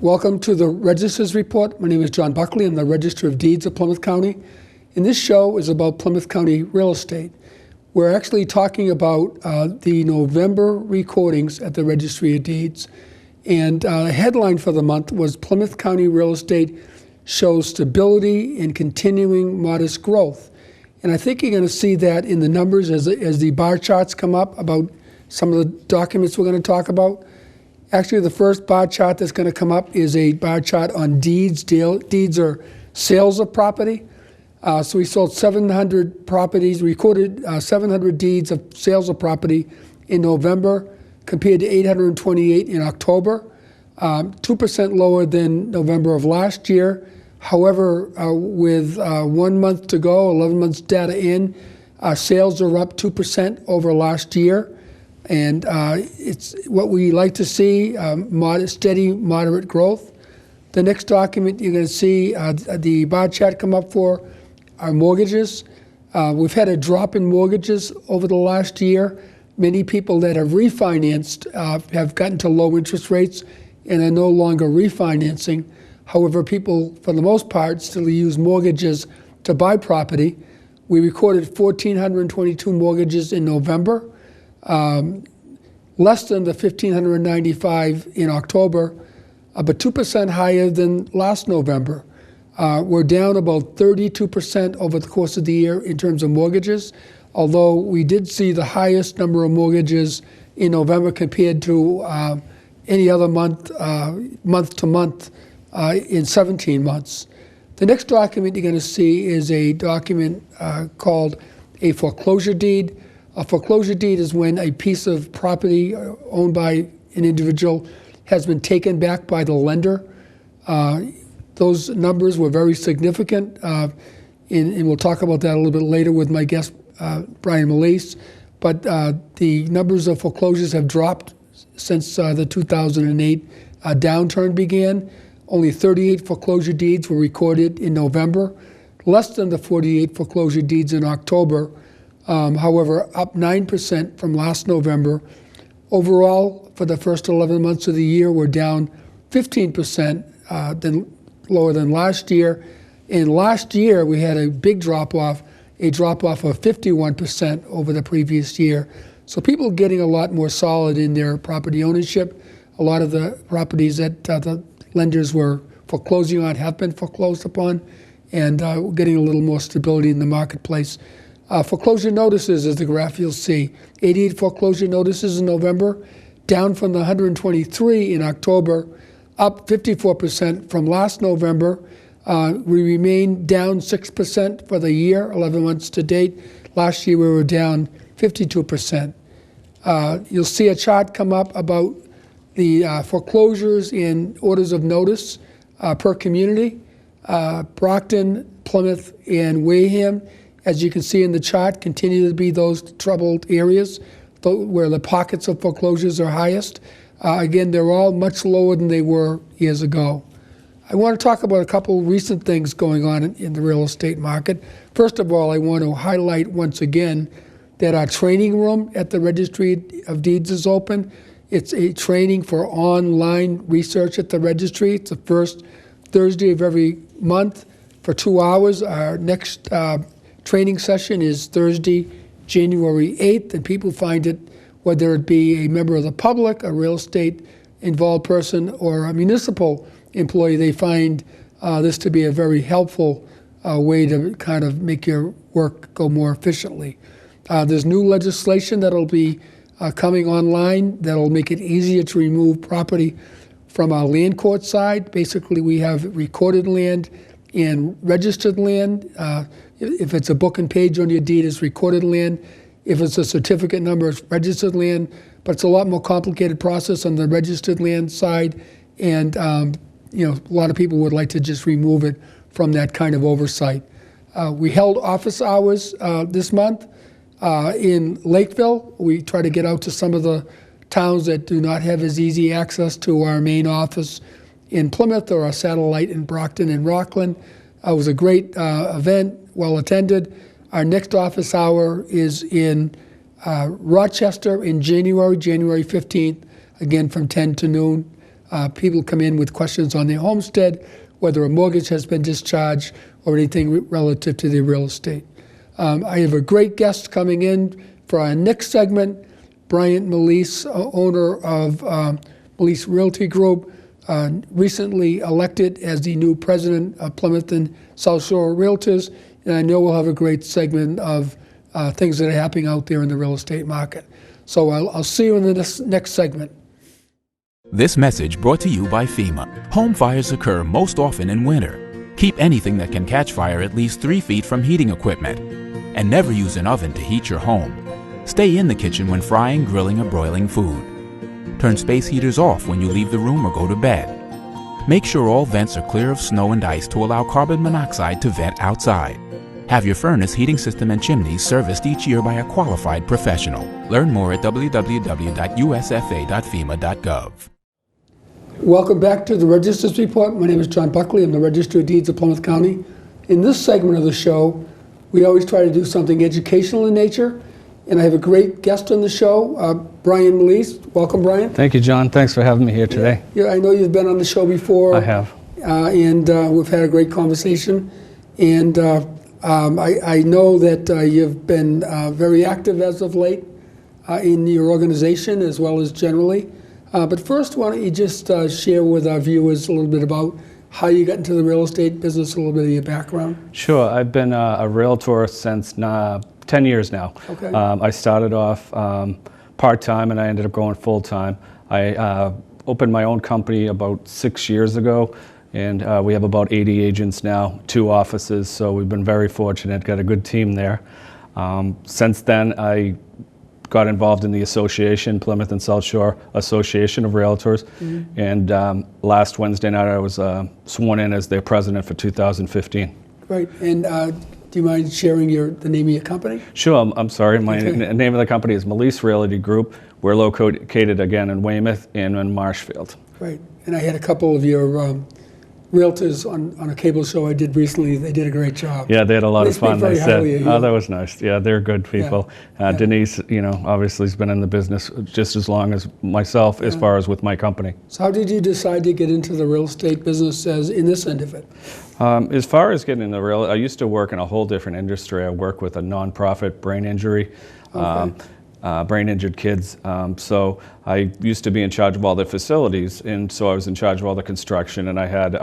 Welcome to the Register's Report. My name is John Buckley. I'm the Register of Deeds of Plymouth County. And this show is about Plymouth County real estate. We're actually talking about the November recordings at the Registry of Deeds. And the headline for the month was Plymouth County Real Estate Shows Stability and Continuing Modest Growth. And I think you're going to see that in the numbers as the bar charts come up about some of the documents we're going to talk about. Actually, the first bar chart that's going to come up is a bar chart on deeds. Deeds are sales of property. So we sold 700 properties, recorded 700 deeds of sales of property in November compared to 828 in October, 2% lower than November of last year. However, with 1 month to go, 11 months data in, sales are up 2% over last year. And it's what we like to see, steady, moderate growth. The next document you're going to see the bar chart come up for are mortgages. We've had a drop in mortgages over the last year. Many people that have refinanced have gotten to low interest rates and are no longer refinancing. However, people, for the most part, still use mortgages to buy property. We recorded 1,422 mortgages in November. Less than the 1,595 in October, but 2% higher than last November. We're down about 32% over the course of the year in terms of mortgages, although we did see the highest number of mortgages in November compared to any other month, month to month, in 17 months. The next document you're going to see is a document called a foreclosure deed. A foreclosure deed is when a piece of property owned by an individual has been taken back by the lender. Those numbers were very significant, and we'll talk about that a little bit later with my guest, Brian Melise. But the numbers of foreclosures have dropped since the 2008 downturn began. Only 38 foreclosure deeds were recorded in November, less than the 48 foreclosure deeds in October. However, up 9% from last November. Overall, for the first 11 months of the year, we're down 15% lower than last year. And last year, we had a big drop-off of 51% over the previous year. So people are getting a lot more solid in their property ownership. A lot of the properties that the lenders were foreclosing on have been foreclosed upon, and we're getting a little more stability in the marketplace. Foreclosure notices, as the graph you'll see, 88 foreclosure notices in November, down from the 123 in October, up 54% from last November. We remain down 6% for the year, 11 months to date. Last year we were down 52%. You'll see a chart come up about the foreclosures in orders of notice per community. Brockton, Plymouth, and Wareham, as you can see in the chart, continue to be those troubled areas where the pockets of foreclosures are highest. Again, they're all much lower than they were years ago. I want to talk about a couple recent things going on in the real estate market. First of all, I want to highlight once again that our training room at the Registry of Deeds is open. It's a training for online research at the registry. It's the first Thursday of every month for 2 hours. Our next training session is Thursday, January 8th, and people find it, whether it be a member of the public, a real estate involved person, or a municipal employee, they find this to be a very helpful way to kind of make your work go more efficiently. There's new legislation that'll be coming online that'll make it easier to remove property from our land court side. Basically, we have recorded land and registered land. If it's a book and page on your deed, it's recorded land. If it's a certificate number, it's registered land. But it's a lot more complicated process on the registered land side. And a lot of people would like to just remove it from that kind of oversight. We held office hours this month in Lakeville. We try to get out to some of the towns that do not have as easy access to our main office in Plymouth or our satellite in Brockton and Rockland. It was a great event, well attended. Our next office hour is in Rochester in January 15th, again from 10 to noon. People come in with questions on their homestead, whether a mortgage has been discharged or anything relative to their real estate. I have a great guest coming in for our next segment, Bryant Melise, owner of Melise Realty Group, recently elected as the new president of Plymouth and South Shore Realtors, and I know we'll have a great segment of things that are happening out there in the real estate market. So I'll see you in the next segment. This message brought to you by FEMA. Home fires occur most often in winter. Keep anything that can catch fire at least 3 feet from heating equipment. And never use an oven to heat your home. Stay in the kitchen when frying, grilling, or broiling food. Turn space heaters off when you leave the room or go to bed. Make sure all vents are clear of snow and ice to allow carbon monoxide to vent outside. Have your furnace, heating system, and chimneys serviced each year by a qualified professional. Learn more at www.usfa.fema.gov. Welcome back to the Register's Report. My name is John Buckley. I'm the Register of Deeds of Plymouth County. In this segment of the show, we always try to do something educational in nature, and I have a great guest on the show, Bryant Melise. Welcome, Bryant. Thank you, John. Thanks for having me here today. Yeah, I know you've been on the show before. I have. And we've had a great conversation. And I know that you've been very active as of late in your organization as well as generally. But first, why don't you just share with our viewers a little bit about how you got into the real estate business, a little bit of your background? Sure. I've been a realtor since 10 years now. Okay. I started off part-time and I ended up going full-time. I opened my own company about 6 years ago, and we have about 80 agents now, 2 offices, so we've been very fortunate, got a good team there. Since then, I got involved in the association, Plymouth and South Shore Association of Realtors, and last Wednesday night I was sworn in as their president for 2015. Great. And do you mind sharing the name of your company? Sure. I'm sorry. My name of the company is Melise Realty Group. We're located again in Weymouth and in Marshfield. Great. And I had a couple of your realtors on a cable show I did recently. They did a great job. Yeah, they had a lot of fun. They They highly said, of you. "Oh, that was nice." Yeah, they're good people. Yeah. Denise, obviously has been in the business just as long as myself, as far as with my company. So how did you decide to get into the real estate business as in this end of it? As far as getting in the I used to work in a whole different industry. I work with a nonprofit brain injury. Brain injured kids. So I used to be in charge of all the facilities, and so I was in charge of all the construction, and I had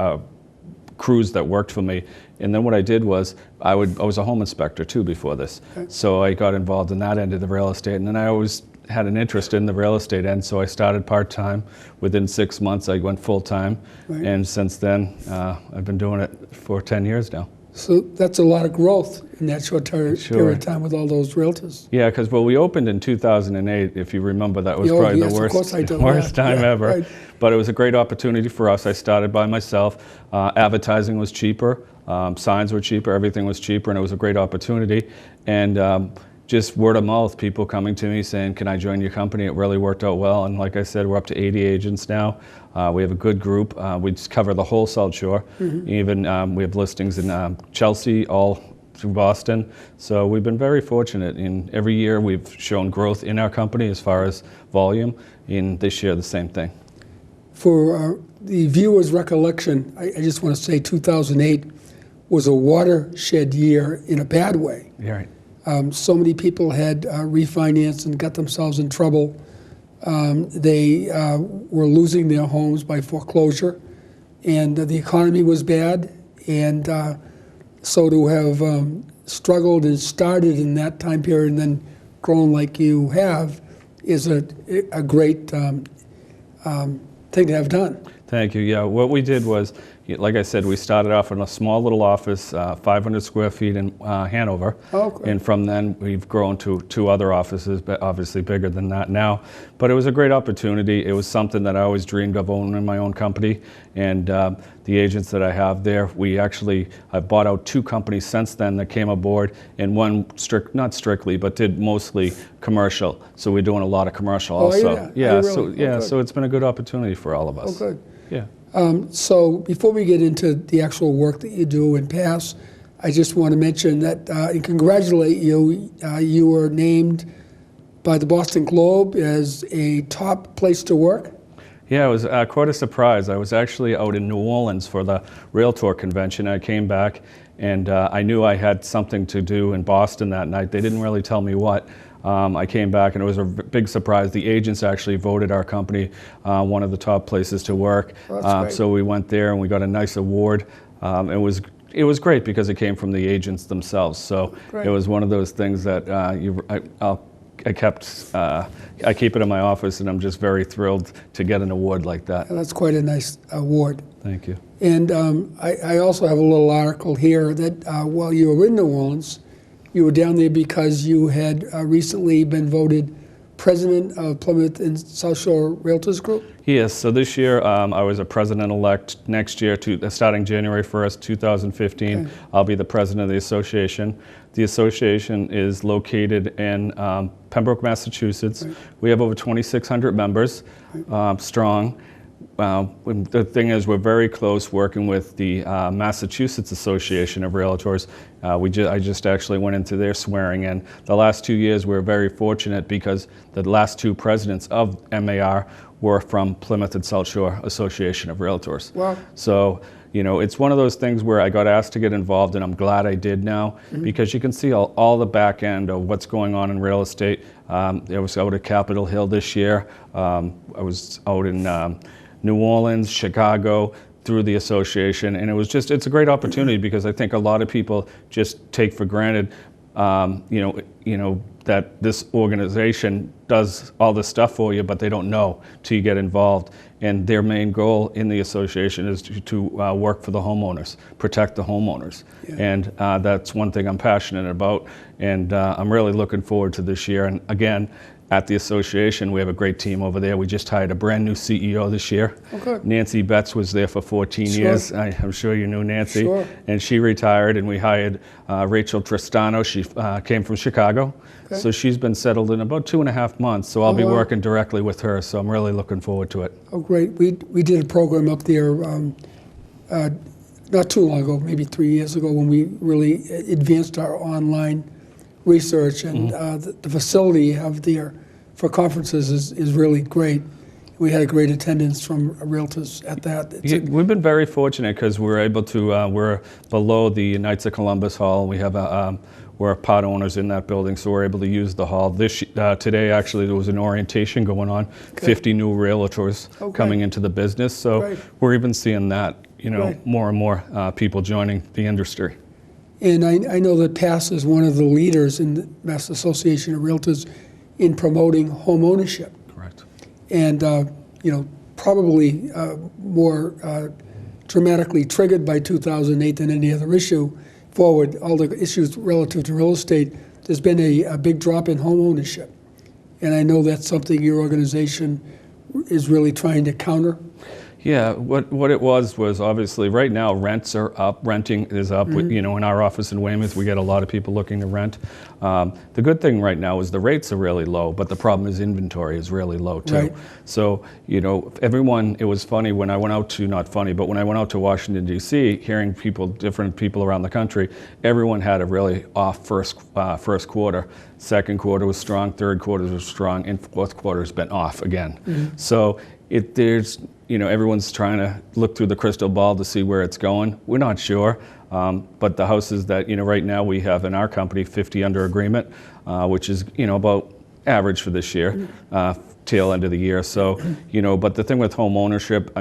crews that worked for me. And then what I did was I was a home inspector too before this. Okay. So I got involved in that end of the real estate, and then I always had an interest in the real estate end, so I started part-time. Within 6 months I went full-time, and since then I've been doing it for 10 years now. So that's a lot of growth in that short period of time with all those realtors. Yeah, because we opened in 2008, if you remember, that was probably yes, the of course I do. worst time ever. Right. But it was a great opportunity for us. I started by myself. Advertising was cheaper, signs were cheaper, everything was cheaper, and it was a great opportunity. And just word of mouth, people coming to me saying, "Can I join your company?" It really worked out well. And like I said, we're up to 80 agents now. We have a good group. We just cover the whole South Shore. Even we have listings in Chelsea, all through Boston. So we've been very fortunate. In every year we've shown growth in our company as far as volume. And this year the same thing. For the viewer's recollection, I just want to say 2008 was a watershed year in a bad way. Yeah, right. So many people had refinanced and got themselves in trouble. They were losing their homes by foreclosure, and the economy was bad. And so to have struggled and started in that time period and then grown like you have is a great thing to have done. Thank you. Yeah, what we did was, like I said, we started off in a small little office, 500 square feet in Hanover. Okay. And from then we've grown to 2 other offices, but obviously bigger than that now. But it was a great opportunity. It was something that I always dreamed of owning my own company. And the agents that I have there, I've bought out 2 companies since then that came aboard, and one not strictly, but did mostly commercial. So we're doing a lot of commercial also. Yeah, really? So it's been a good opportunity for all of us. Oh, good. Yeah. So before we get into the actual work that you do and pass, I just want to mention that and congratulate you. You were named by the Boston Globe as a top place to work. Yeah, it was quite a surprise. I was actually out in New Orleans for the Realtor convention. I came back and I knew I had something to do in Boston that night. They didn't really tell me what. I came back and it was a big surprise. The agents actually voted our company one of the top places to work. Well, that's great. So we went there and we got a nice award. It was great because it came from the agents themselves. So Great. it was one of those things that I keep it in my office, and I'm just very thrilled to get an award like that. That's quite a nice award. Thank you. And I also have a little article here that while you were in New Orleans, you were down there because you had recently been voted president of Plymouth and South Shore Realtors Group. Yes, so this year I was a president-elect. Next year, starting January 1st, 2015, Okay. I'll be the president of the association. The association is located in Pembroke, Massachusetts. Right. We have over 2,600 members, strong. The thing is, we're very close working with the Massachusetts Association of Realtors. I just actually went into their swearing in. The last 2 years, we were very fortunate because the last two presidents of MAR were from Plymouth and South Shore Association of Realtors. Wow. So, you know, it's one of those things where I got asked to get involved, and I'm glad I did now, because you can see all the back end of what's going on in real estate. I was out at Capitol Hill this year. I was out in New Orleans, Chicago, through the association, and it's a great opportunity because I think a lot of people just take for granted, that this organization does all this stuff for you, but they don't know till you get involved. And their main goal in the association is to work for the homeowners, protect the homeowners. Yeah. And that's one thing I'm passionate about, and I'm really looking forward to this year. And again, at the association, we have a great team over there. We just hired a brand new CEO this year. Oh, good. Nancy Betts was there for 14 Sure. years. I'm sure you knew Nancy. Sure. And she retired, and we hired Rachel Tristano. She came from Chicago. Okay. So she's been settled in about 2.5 months. So I'll be wow. working directly with her. So I'm really looking forward to it. Oh, great. We did a program up there not too long ago, maybe 3 years ago, when we really advanced our online research, and the facility you have there for conferences is really great. We had a great attendance from realtors at that. We've been very fortunate because we're able to, we're below the Knights of Columbus Hall. We have we're part owners in that building, so we're able to use the hall. Today, actually, there was an orientation going on, 50 new realtors coming into the business. So Great. we're even seeing that, Great. more and more people joining the industry. And I know that PASS is one of the leaders in the Mass Association of Realtors in promoting home ownership. Correct. And, probably more dramatically triggered by 2008 than any other issue forward, all the issues relative to real estate, there's been a big drop in home ownership. And I know that's something your organization is really trying to counter. Yeah, what it was obviously right now rents are up, renting is up. In our office in Weymouth, we get a lot of people looking to rent. The good thing right now is the rates are really low, but the problem is inventory is really low too. Right. So, it was funny when I went out to, not funny, but when I went out to Washington, D.C., hearing different people around the country, everyone had a really off first quarter. Second quarter was strong, third quarter was strong, and fourth quarter has been off again. So everyone's trying to look through the crystal ball to see where it's going. We're not sure, but the houses that, right now we have in our company, 50 under agreement, which is, about average for this year, tail end of the year. So, but the thing with home ownership,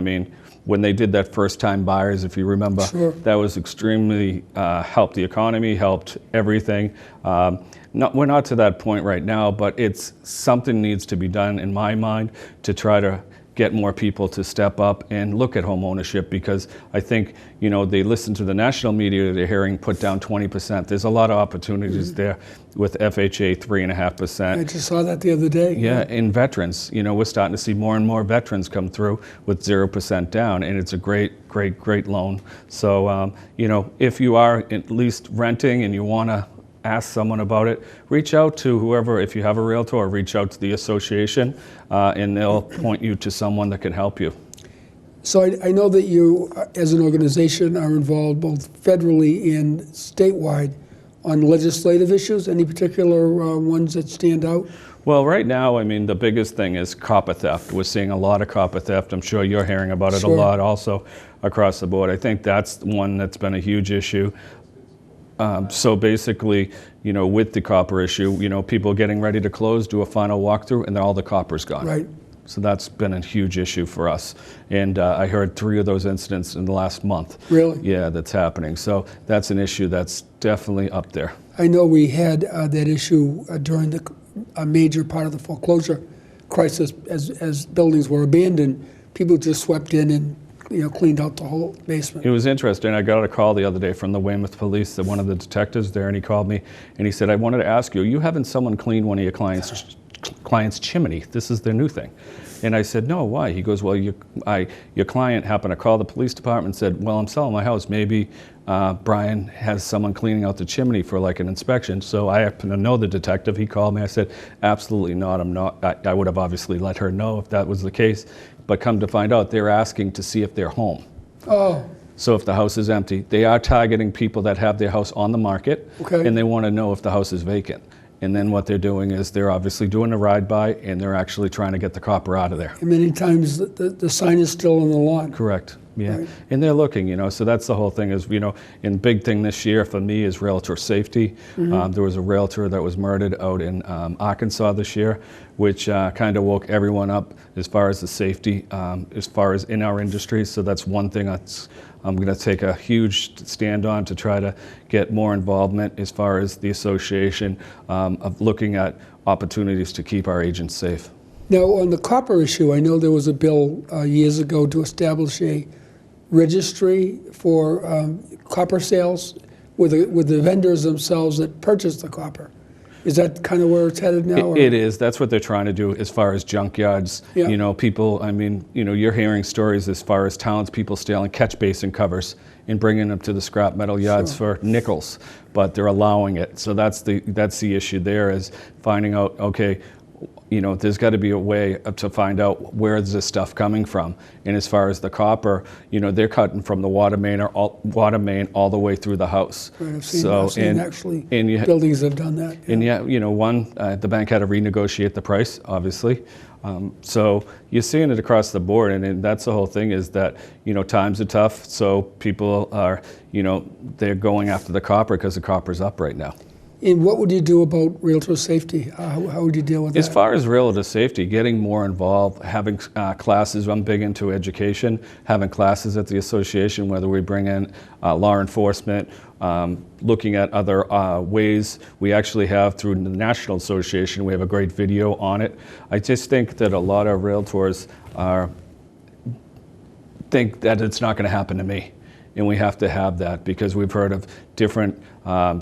when they did that first-time buyers, if you remember, Sure. that was extremely, helped the economy, helped everything. We're not to that point right now, but it's something needs to be done, in my mind, to try to get more people to step up and look at home ownership, because I think, they listen to the national media, they're hearing put down 20%. There's a lot of opportunities there with FHA 3.5%. I just saw that the other day. Yeah, in veterans, we're starting to see more and more veterans come through with 0% down, and it's a great, great, great loan. So, if you are at least renting and you want to ask someone about it, reach out to whoever. If you have a realtor, or reach out to the association, and they'll point you to someone that can help you. So I know that you, as an organization, are involved both federally and statewide on legislative issues? Any particular ones that stand out? Well, right now, I mean, the biggest thing is copper theft. We're seeing a lot of copper theft. I'm sure you're hearing about it a Sure. lot also across the board. I think that's one that's been a huge issue. So basically, you know, with the copper issue, you know, people getting ready to close, do a final walkthrough, and then all the copper's gone. Right. So that's been a huge issue for us. And I heard 3 of those incidents in the last month. Really? Yeah, that's happening. So that's an issue that's definitely up there. I know we had that issue during a major part of the foreclosure crisis as buildings were abandoned. People just swept in and cleaned out the whole basement. It was interesting. I got a call the other day from the Weymouth Police, one of the detectives there, and he called me and he said, "I wanted to ask you, are you having someone clean one of your client's chimney? This is their new thing." And I said, "No, why?" He goes, "Well, your client happened to call the police department and said, well, I'm selling my house. Maybe Brian has someone cleaning out the chimney for like an inspection." So I happen to know the detective. He called me. I said, "Absolutely not. I'm not." I would have obviously let her know if that was the case. But come to find out, they're asking to see if they're home. Oh, So if the house is empty, they are targeting people that have their house on the market, Okay. and they want to know if the house is vacant. And then what they're doing is they're obviously doing a ride-by, and they're actually trying to get the copper out of there. and many times the sign is still on the lawn. Correct. Yeah. Right. And they're looking, so that's the whole thing is, and big thing this year for me is realtor safety. There was a realtor that was murdered out in Arkansas this year, which kind of woke everyone up as far as the safety, as far as in our industry. So that's one thing I'm going to take a huge stand on to try to get more involvement as far as the association of looking at opportunities to keep our agents safe. Now, on the copper issue, I know there was a bill years ago to establish a registry for copper sales with the vendors themselves that purchase the copper. Is that kind of where it's headed now? or- It is. That's what they're trying to do as far as junkyards. Yeah. People, you're hearing stories as far as townspeople stealing catch basin covers and bringing them to the scrap metal yards for nickels, but they're allowing it. So that's the issue there, is finding out, okay, there's got to be a way to find out where is this stuff coming from. And as far as the copper, they're cutting from the water main all the way through the house. Right, I've seen actually buildings have done that. And the bank had to renegotiate the price, obviously. So you're seeing it across the board, and that's the whole thing is that, times are tough, so people are, they're going after the copper because the copper's up right now. And what would you do about realtor safety? How would you deal with that? As far as realtor safety, getting more involved, having classes. I'm big into education, having classes at the association, whether we bring in law enforcement, looking at other ways. We actually have, through the National Association, we have a great video on it. I just think that a lot of realtors think that it's not going to happen to me. And we have to have that, because we've heard of different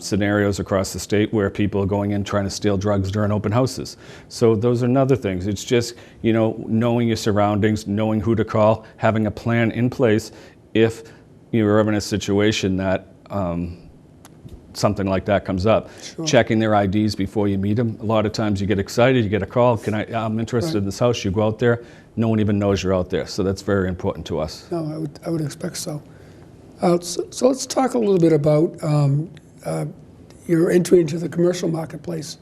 scenarios across the state where people are going in trying to steal drugs during open houses. So those are another things. It's just, knowing your surroundings, knowing who to call, having a plan in place if you're ever in a situation that something like that comes up. Sure. Checking their IDs before you meet them. A lot of times you get excited, you get a call, I'm interested in this house, you go out there, no one even knows you're out there. So that's very important to us. No, I would expect so. So let's talk a little bit about your entry into the commercial marketplace.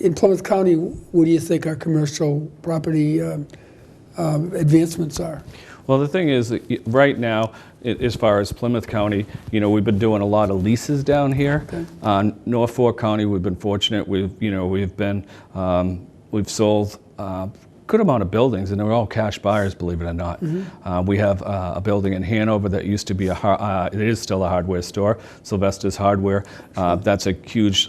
In Plymouth County, what do you think our commercial property advancements are? Well, the thing is, right now, as far as Plymouth County, we've been doing a lot of leases down here. Okay. Norfolk County, we've been fortunate. We've sold good amount of buildings, and they're all cash buyers, believe it or not. We have a building in Hanover that used to be it is still a hardware store, Sylvester's Hardware. That's a huge,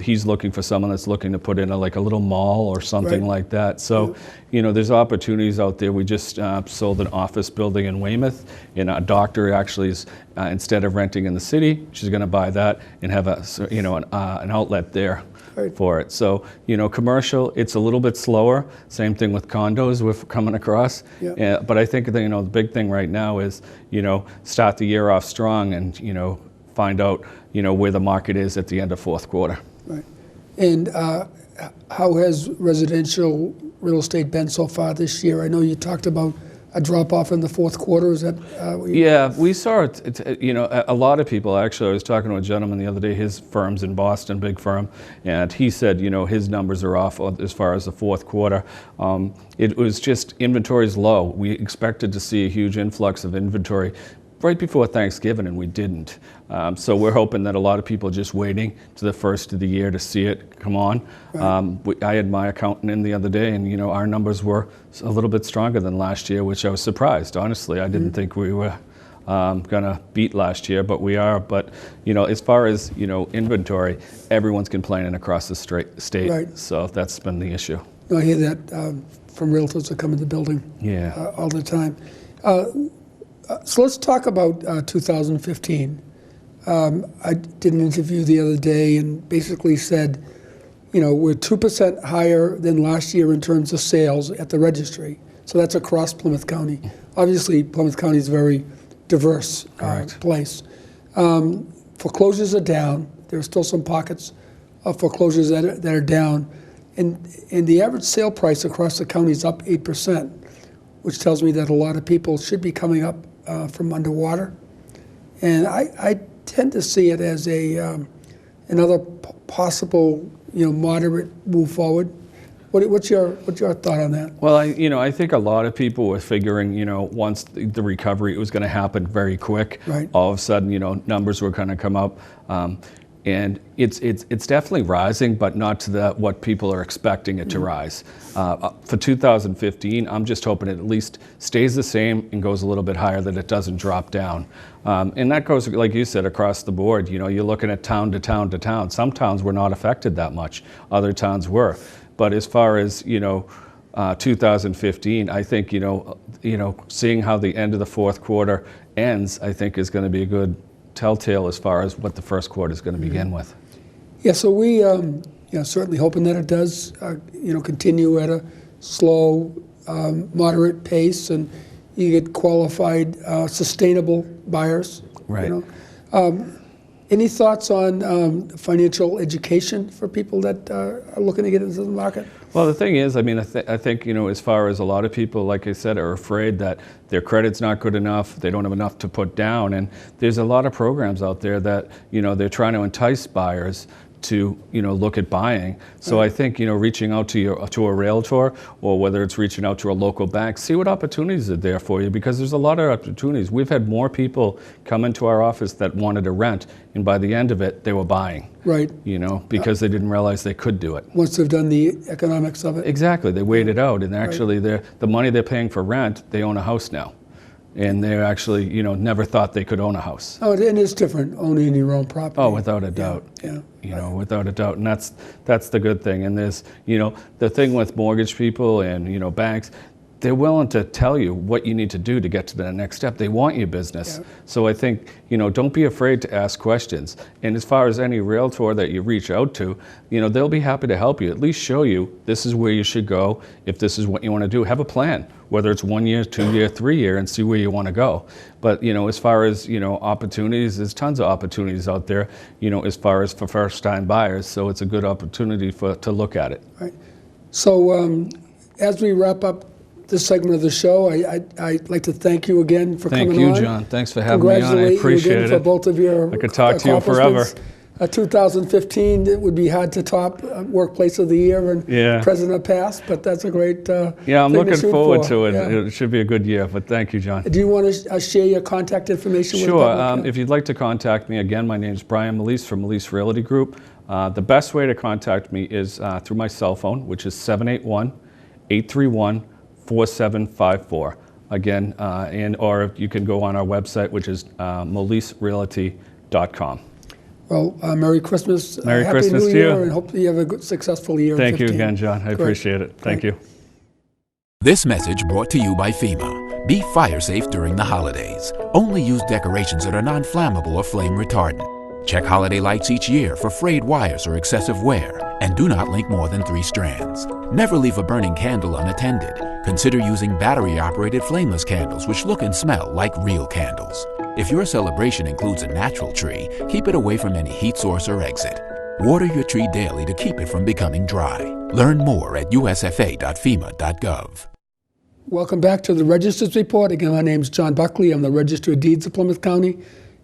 he's looking for someone that's looking to put in a little mall or something Right. like that. So, there's opportunities out there. We just sold an office building in Weymouth, and a doctor actually is, instead of renting in the city, she's going to buy that and have an outlet there. Right. For it. So, commercial, it's a little bit slower. Same thing with condos we're coming across. Yeah. But I think the big thing right now is, start the year off strong and, find out, where the market is at the end of fourth quarter. Right. And how has residential real estate been so far this year? I know you talked about a drop off in the fourth quarter. Is that? Yeah, we saw it. You know, a lot of people actually. I was talking to a gentleman the other day. His firm's in Boston, big firm, and he said, you know, his numbers are off as far as the fourth quarter. It was just inventory's low. We expected to see a huge influx of inventory right before Thanksgiving, and we didn't. So we're hoping that a lot of people are just waiting to the first of the year to see it come on. Right. I had my accountant in the other day, and you know, our numbers were a little bit stronger than last year, which I was surprised. Honestly, I didn't think we were gonna beat last year, but we are. But you know, as far as you know, inventory, everyone's complaining across the state. Right. So that's been the issue. No, I hear that from realtors that come in the building. Yeah. All the time. So let's talk about 2015. I did an interview the other day and basically said, you know, we're 2% higher than last year in terms of sales at the registry. So that's across Plymouth County. Obviously, Plymouth County is a very diverse place. Foreclosures are down. There are still some pockets of foreclosures that are down. And the average sale price across the county is up 8%, which tells me that a lot of people should be coming up from underwater. And I tend to see it as another possible, you know, moderate move forward. What's your thought on that? Well, I think a lot of people were figuring, you know, once the recovery, it was going to happen very quick. Right. All of a sudden, you know, numbers were going to come up, and it's definitely rising, but not to what people are expecting it to rise. For 2015, I'm just hoping it at least stays the same and goes a little bit higher, that it doesn't drop down. And that goes, like you said, across the board. You know, you're looking at town to town to town. Some towns were not affected that much. Other towns were. But as far as, you know, 2015, I think, you know, seeing how the end of the fourth quarter ends, I think is going to be a good telltale as far as what the first quarter is going to begin with. Yeah, so we, you know, certainly hoping that it does, you know, continue at a slow, moderate pace, and you get qualified, sustainable buyers. Right. You know? Any thoughts on financial education for people that are looking to get into the market? Well, the thing is, I mean, I think, you know, as far as a lot of people, like I said, are afraid that their credit's not good enough, they don't have enough to put down, and there's a lot of programs out there that, you know, they're trying to entice buyers to, you know, look at buying. So I think, you know, reaching out to a realtor, or whether it's reaching out to a local bank, see what opportunities are there for you, because there's a lot of opportunities. We've had more people come into our office that wanted to rent, and by the end of it, they were buying. Right. You know, because they didn't realize they could do it. Once they've done the economics of it. Exactly. They waited out, and actually the money they're paying for rent, they own a house now. And they're actually, you know, never thought they could own a house. Oh, and it's different, owning your own property. Oh, without a doubt. Yeah. You know, without a doubt. And that's the good thing. And there's, you know, the thing with mortgage people and, you know, banks, they're willing to tell you what you need to do to get to the next step. They want your business. Yeah. So I think, you know, don't be afraid to ask questions. And as far as any realtor that you reach out to, you know, they'll be happy to help you, at least show you this is where you should go. If this is what you want to do, have a plan, whether it's 1 year, 2 year, 3 year, and see where you want to go. But, you know, as far as, you know, opportunities, there's tons of opportunities out there, you know, as far as for first-time buyers. So it's a good opportunity to look at it. Right. So as we wrap up this segment of the show, I'd like to thank you again for coming on. Thank you, John. Thanks for having me on. I appreciate it. For both of your I could talk to you forever. 2015, it would be hard to top Workplace of the Year and President Past, but that's a great yeah, I'm looking forward to it. Yeah. It should be a good year, but thank you, John. Do you want to share your contact information with the public? Sure. If you'd like to contact me, again, my name is Brian Melise from Melise Realty Group. The best way to contact me is through my cell phone, which is 781-831-4754. Again, or you can go on our website, which is meliserealty.com. Well, Merry Christmas. Merry Happy Christmas New to you. Year, and hope you have a good, successful year. Thank you 15. again, John. I appreciate it. Thank you. This message brought to you by FEMA. Be fire safe during the holidays. Only use decorations that are non-flammable or flame retardant. Check holiday lights each year for frayed wires or excessive wear, and do not link more than 3 strands. Never leave a burning candle unattended. Consider using battery-operated flameless candles which look and smell like real candles. If your celebration includes a natural tree, keep it away from any heat source or exit. Water your tree daily to keep it from becoming dry. Learn more at usfa.fema.gov. Welcome back to the Register's Report. Again, my name is John Buckley. I'm the Register of Deeds of Plymouth County.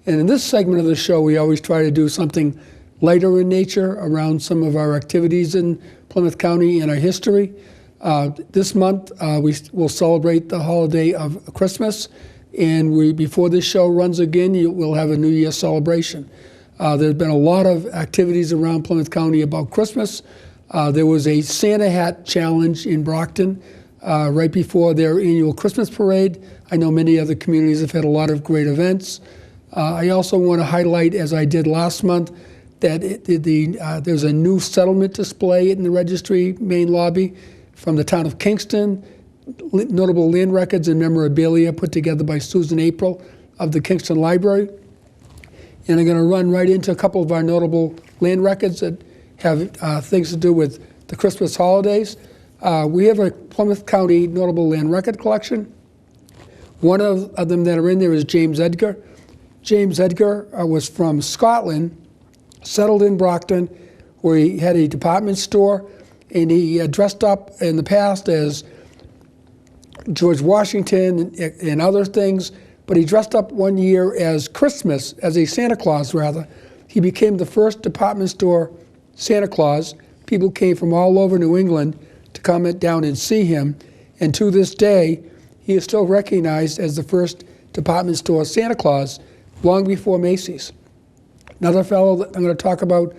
And in this segment of the show, we always try to do something lighter in nature around some of our activities in Plymouth County and our history. This month, we will celebrate the holiday of Christmas. And before this show runs again, we'll have a New Year celebration. There's been a lot of activities around Plymouth County about Christmas. There was a Santa Hat Challenge in Brockton right before their annual Christmas parade. I know many other communities have had a lot of great events. I also want to highlight, as I did last month, that there's a new settlement display in the registry main lobby from the town of Kingston, notable land records and memorabilia put together by Susan April of the Kingston Library. And I'm going to run right into a couple of our notable land records that have things to do with the Christmas holidays. We have a Plymouth County notable land record collection. One of them that are in there is James Edgar. James Edgar was from Scotland, settled in Brockton, where he had a department store, and he dressed up in the past as George Washington and other things, but he dressed up one year as Christmas, as a Santa Claus rather. He became the first department store Santa Claus. People came from all over New England to come down and see him, and to this day, he is still recognized as the first department store Santa Claus, long before Macy's. Another fellow that I'm going to talk about,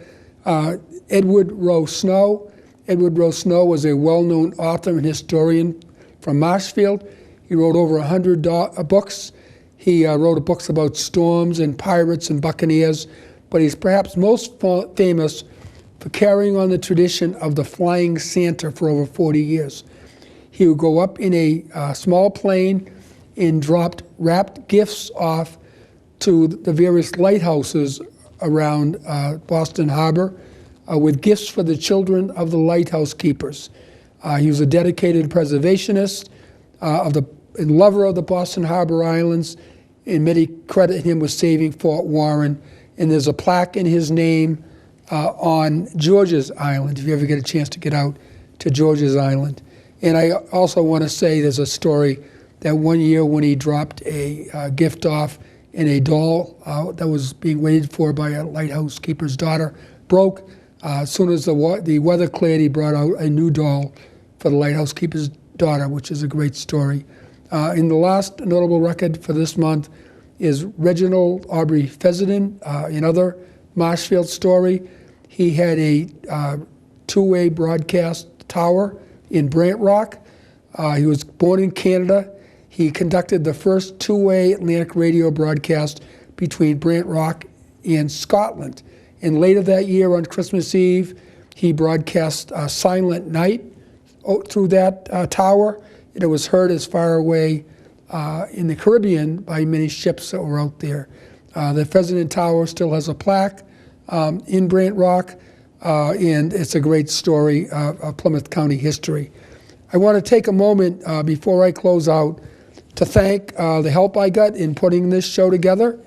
Edward Rowe Snow. Edward Rowe Snow was a well-known author and historian from Marshfield. He wrote over 100 books. He wrote books about storms and pirates and buccaneers, but he's perhaps most famous for carrying on the tradition of the flying Santa for over 40 years. He would go up in a small plane and wrapped gifts off to the various lighthouses around Boston Harbor with gifts for the children of the lighthouse keepers. He was a dedicated preservationist and lover of the Boston Harbor Islands, and many credit him with saving Fort Warren. And there's a plaque in his name on George's Island, if you ever get a chance to get out to George's Island. And I also want to say there's a story that one year when he dropped a gift off and a doll that was being waited for by a lighthouse keeper's daughter broke. As soon as the weather cleared, he brought out a new doll for the lighthouse keeper's daughter, which is a great story. And the last notable record for this month is Reginald Aubrey Fessenden, another Marshfield story. He had a two-way broadcast tower in Brant Rock. He was born in Canada. He conducted the first two-way Atlantic radio broadcast between Brant Rock and Scotland. And later that year on Christmas Eve, he broadcast Silent Night through that tower. It was heard as far away in the Caribbean by many ships that were out there. The Fessenden Tower still has a plaque in Brant Rock, and it's a great story of Plymouth County history. I want to take a moment before I close out to thank the help I got in putting this show together.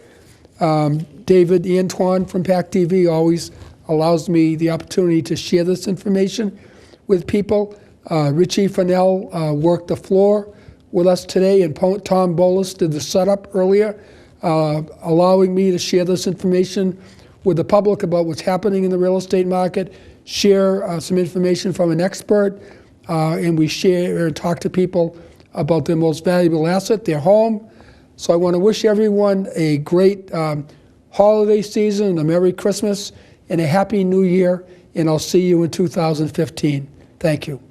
David Antoine from PAC TV always allows me the opportunity to share this information with people. Richie Fennell worked the floor with us today, and Tom Bolus did the setup earlier, allowing me to share this information with the public about what's happening in the real estate market, share some information from an expert, and we share and talk to people about their most valuable asset, their home. So I want to wish everyone a great holiday season, a Merry Christmas, and a Happy New Year, and I'll see you in 2015. Thank you.